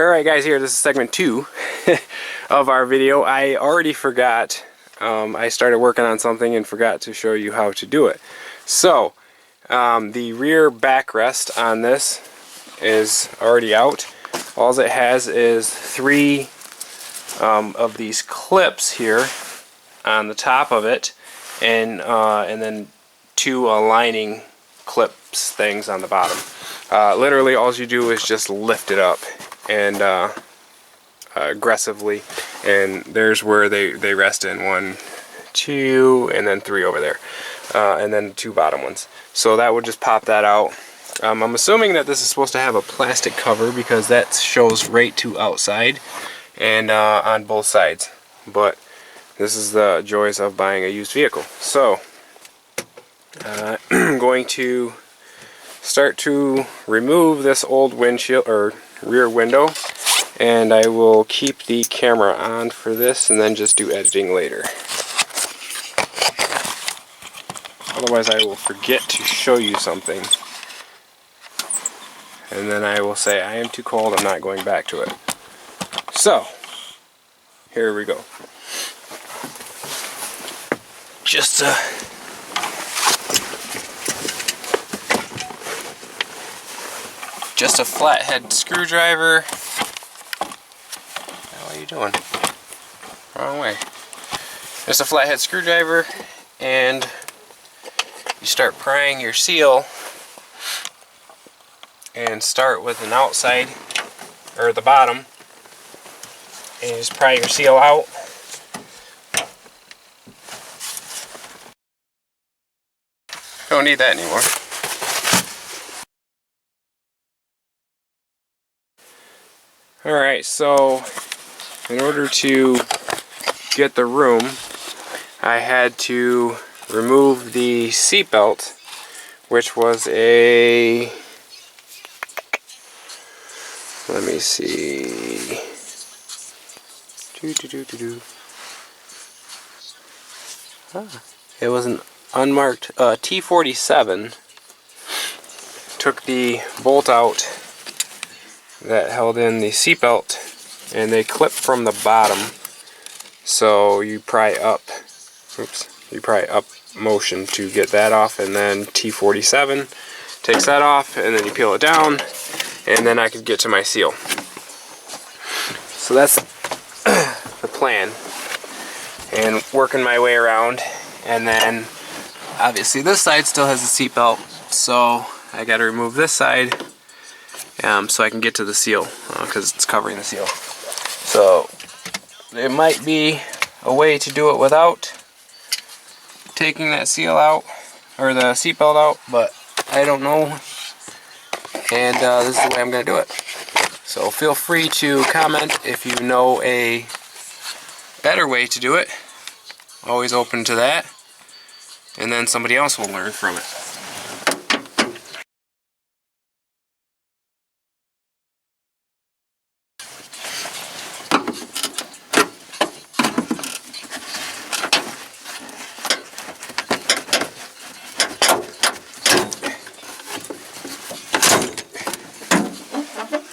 Alright guys, this is segment 2 of our video. I already forgot. I started working on something and forgot to show you how to do it. So, the rear backrest on this is already out. All it has is 3 of these clips here on the top of it, and then 2 lining clips things on the bottom. Literally all you do is just lift it up and aggressively, and there's where they rest in. 1, 2, and then 3 over there, and then 2 bottom ones. So that would just pop that out. I'm assuming that this is supposed to have a plastic cover because that shows right to outside and on both sides, but this is the joys of buying a used vehicle. So I'm going to start to remove this old windshield or rear window, and I will keep the camera on for this and then just do editing later. Otherwise I will forget to show you something, and then I will say I am too cold, I'm not going back to it. So here we go. Just a flathead screwdriver. What are you doing? Wrong way. Just a flathead screwdriver, and you start prying your seal, and start with an outside, or the bottom, and you just pry your seal out. Don't need that anymore. Alright, so in order to get the room, I had to remove the seat belt, which was a, let me see, it was an unmarked T47. Took the bolt out that held in the seatbelt, and they clip from the bottom, so you pry up. Oops, you pry up motion to get that off, and then T47 takes that off, and then you peel it down, and then I could get to my seal. So that's the plan, and working my way around, and then obviously this side still has a seatbelt, so I got to remove this side. So I can get to the seal, because it's covering the seal. So there might be a way to do it without taking that seal out, or the seatbelt out, but I don't know, and this is the way I'm going to do it. So feel free to comment if you know a better way to do it. Always open to that, and then somebody else will learn from it.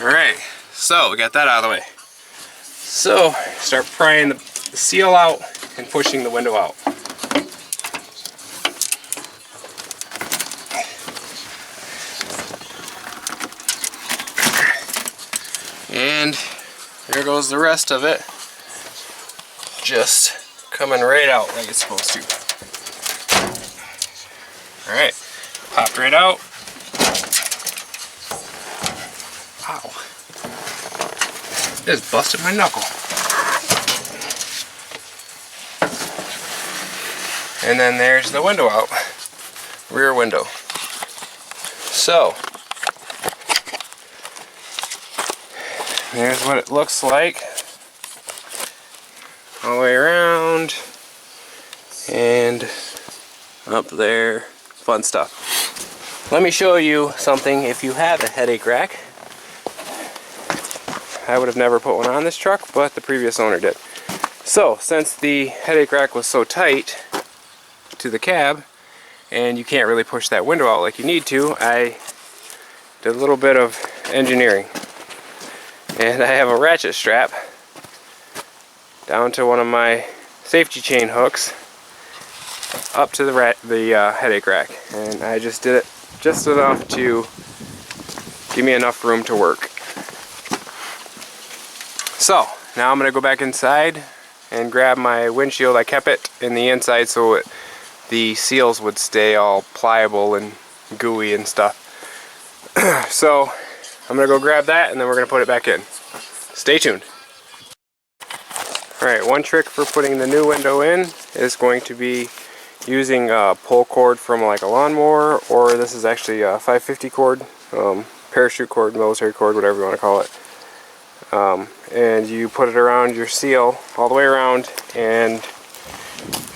Alright, so we got that out of the way. So start prying the seal out and pushing the window out. And there goes the rest of it, just coming right out like it's supposed to. Alright, popped right out. Ow. Just busted my knuckle. And then there's the window out. Rear window. So there's what it looks like all the way around and up there. Fun stuff. Let me show you something. If you have a headache rack, I would have never put one on this truck, but the previous owner did. So since the headache rack was so tight to the cab and you can't really push that window out like you need to, I did a little bit of engineering. And I have a ratchet strap down to one of my safety chain hooks up to the headache rack, and I just did it just enough to give me enough room to work. So now I'm gonna go back inside and grab my windshield. I kept it in the inside so the seals would stay all pliable and gooey and stuff. So I'm gonna go grab that and then we're gonna put it back in. Stay tuned. Alright, one trick for putting the new window in is going to be using a pull cord from like a lawnmower, or this is actually a 550 cord, parachute cord, military cord, whatever you want to call it. And you put it around your seal all the way around, and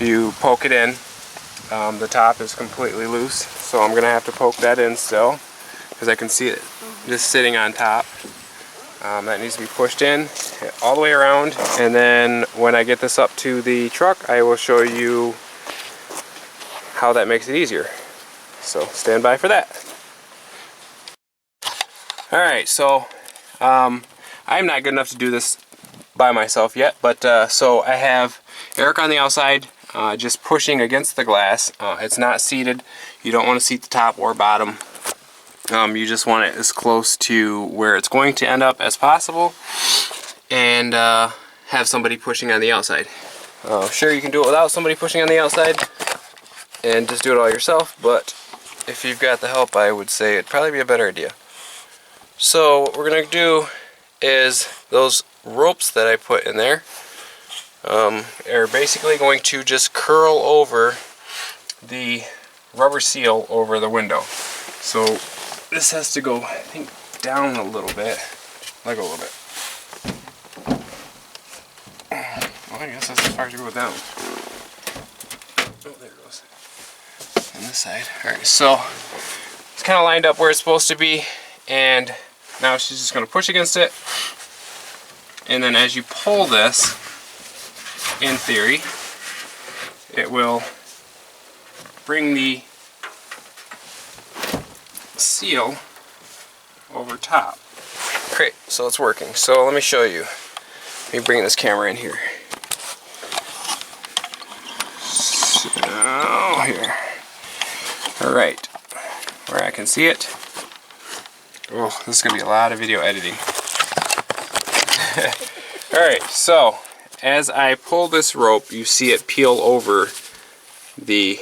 you poke it in. The top is completely loose, so I'm going to have to poke that in still, because I can see it just sitting on top. That needs to be pushed in all the way around, and then when I get this up to the truck, I will show you how that makes it easier. So stand by for that. Alright, so I'm not good enough to do this by myself yet, but so I have Eric on the outside just pushing against the glass. It's not seated. You don't want to seat the top or bottom. You just want it as close to where it's going to end up as possible, and have somebody pushing on the outside. Sure, you can do it without somebody pushing on the outside and just do it all yourself, but if you've got the help, I would say it'd probably be a better idea. So what we're going to do is those ropes that I put in there are basically going to just curl over the rubber seal over the window. So this has to go, I think, down a little bit, like a little bit. Well, I guess that's as far as you go down. Oh, there it goes. On this side. Alright, so it's kind of lined up where it's supposed to be, and now she's just going to push against it, and then as you pull this, in theory, it will bring the seal over top. Great, so it's working. So let me show you. Let me bring this camera in here. So here. Alright, where I can see it. Oh, this is going to be a lot of video editing. Alright, so as I pull this rope, you see it peel over the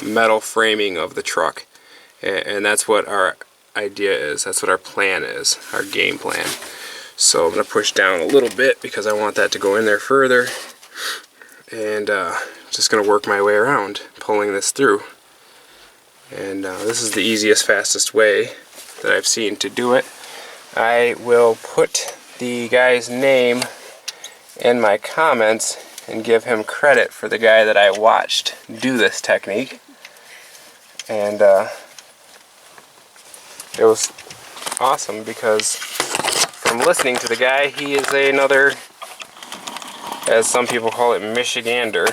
metal framing of the truck. And that's what our idea is. That's what our plan is, our game plan. So I'm going to push down a little bit because I want that to go in there further. And just going to work my way around, pulling this through. And this is the easiest, fastest way that I've seen to do it. I will put the guy's name in my comments and give him credit for the guy that I watched do this technique. And it was awesome because from listening to the guy, he is another, as some people call it, Michigander.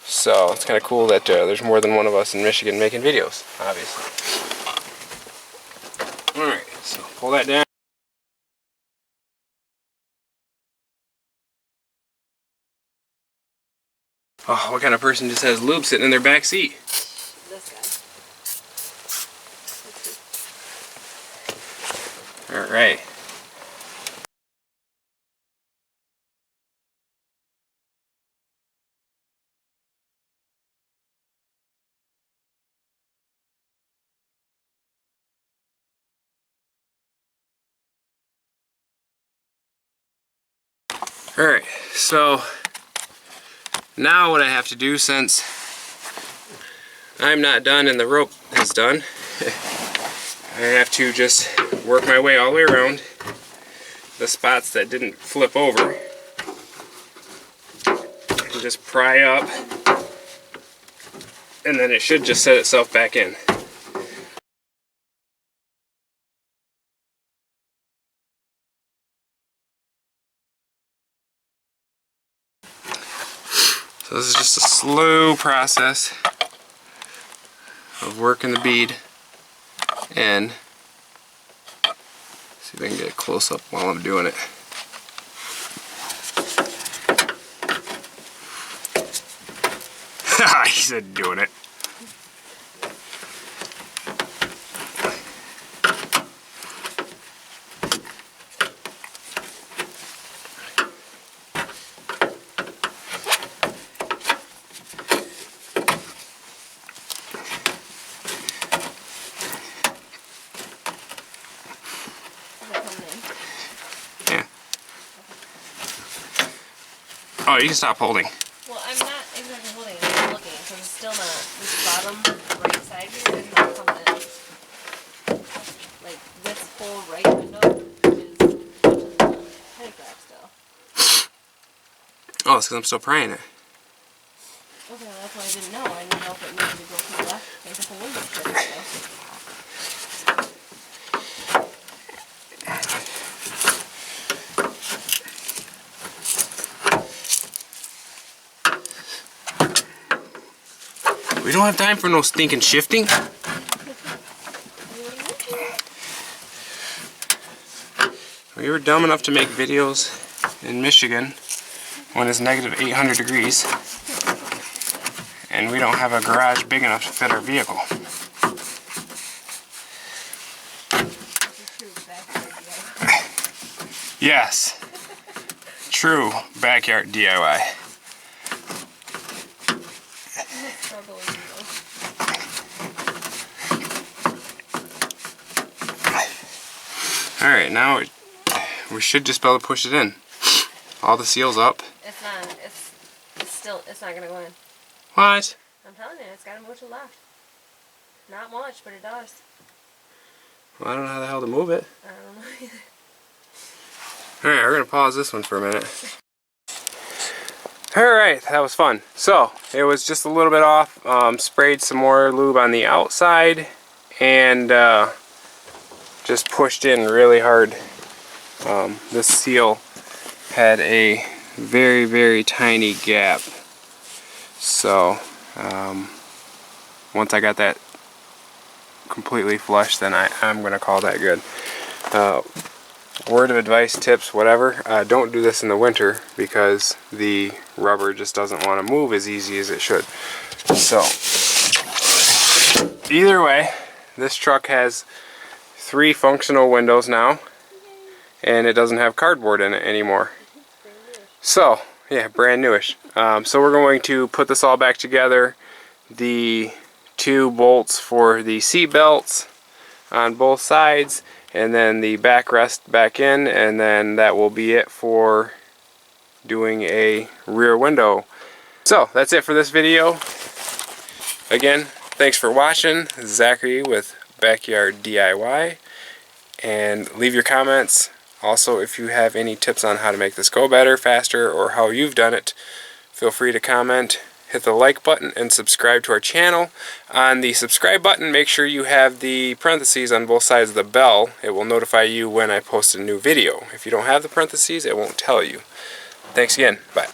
So it's kind of cool that there's more than one of us in Michigan making videos, obviously. Alright, so pull that down. Oh, what kind of person just has lube sitting in their back seat? This guy. Alright. Alright, so now what I have to do, since I'm not done and the rope is done, I have to just work my way all the way around the spots that didn't flip over and just pry up, and then it should just set itself back in. So this is just a slow process of working the bead in. See if I can get a close up while I'm doing it. He said doing it. Yeah. Oh, you can stop holding. Well, I'm not exactly holding it, I'm looking, because it's still not, this bottom right side here is not coming in. Like, this whole right window is touching the head crack still. Oh, it's because I'm still prying it. Okay, well, that's why I didn't know. I didn't know if it needed to go to the left, like the whole window's crooked still. We don't have time for no stinking shifting. We were dumb enough to make videos in Michigan when it's negative 800 degrees and we don't have a garage big enough to fit our vehicle. Yes, true backyard DIY. Alright, now we should just be able to push it in. All the seals up. It's not, it's not gonna go in. What? I'm telling you, it's gotta move to the left. Not much, but it does. Well, I don't know how the hell to move it. I don't know either. Alright, we're gonna pause this one for a minute. Alright, that was fun. So, it was just a little bit off. Sprayed some more lube on the outside and just pushed in really hard. This seal had a very, very tiny gap. So, once I got that completely flush, then I'm going to call that good. Word of advice, tips, whatever, don't do this in the winter because the rubber just doesn't want to move as easy as it should. So, either way, this truck has 3 functional windows now, and it doesn't have cardboard in it anymore. So, yeah, brand newish. So we're going to put this all back together. The 2 bolts for the seat belts on both sides, and then the backrest back in, and then that will be it for doing a rear window. So that's it for this video. Again, thanks for watching. Zachary with Backyard DIY, and leave your comments. Also, if you have any tips on how to make this go better, faster, or how you've done it, feel free to comment. Hit the like button and subscribe to our channel. On the subscribe button, make sure you have the parentheses on both sides of the bell. It will notify you when I post a new video. If you don't have the parentheses, it won't tell you. Thanks again. Bye.